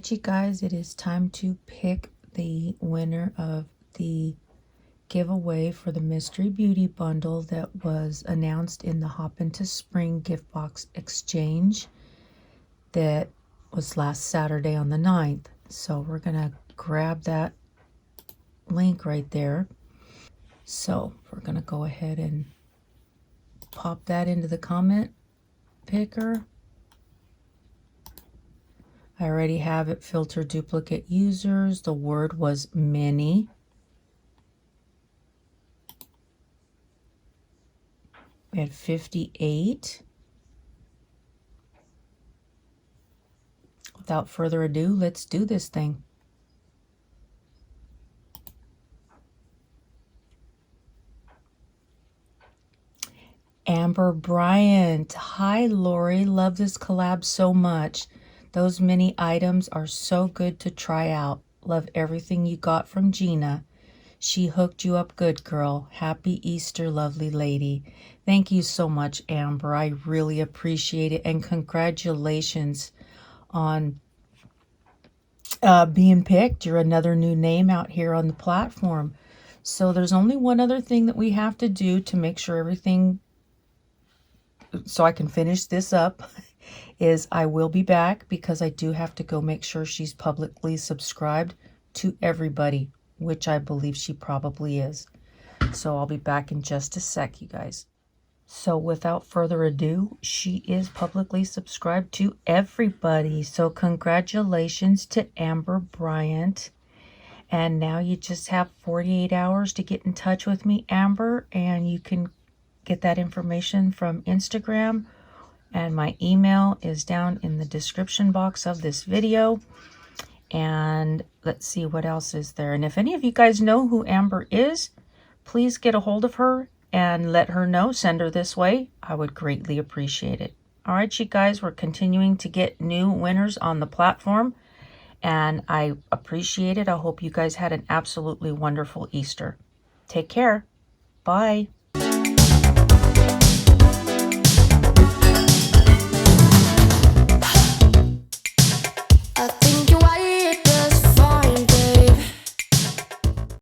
right, you guys, it is time to pick the winner of the giveaway for the Mystery Beauty Bundle that was announced in the Hop into Spring gift box exchange that was last Saturday on the 9th. So we're going to grab that link right there. So we're going to go ahead and pop that into the comment picker. I already have it, filter duplicate users. The word was many. We had 58. Without further ado, let's do this thing. Amber Bryant. Hi, Lori. Love this collab so much. Those mini items are so good to try out. Love everything you got from Gina. She hooked you up good, girl. Happy Easter, lovely lady. Thank you so much, Amber. I really appreciate it. And congratulations on being picked. You're another new name out here on the platform. So there's only one other thing that we have to do to make sure everything, so I can finish this up, is I will be back because I do have to go make sure she's publicly subscribed to everybody, which I believe she probably is. So I'll be back in just a sec, you guys. So without further ado, she is publicly subscribed to everybody. So congratulations to Amber Bryant. And now you just have 48 hours to get in touch with me, Amber, and you can get that information from Instagram. And my email is down in the description box of this video. And let's see what else is there. And if any of you guys know who Amber is, please get a hold of her and let her know. Send her this way. I would greatly appreciate it. All right, you guys, we're continuing to get new winners on the platform, and I appreciate it. I hope you guys had an absolutely wonderful Easter. Take care. Bye.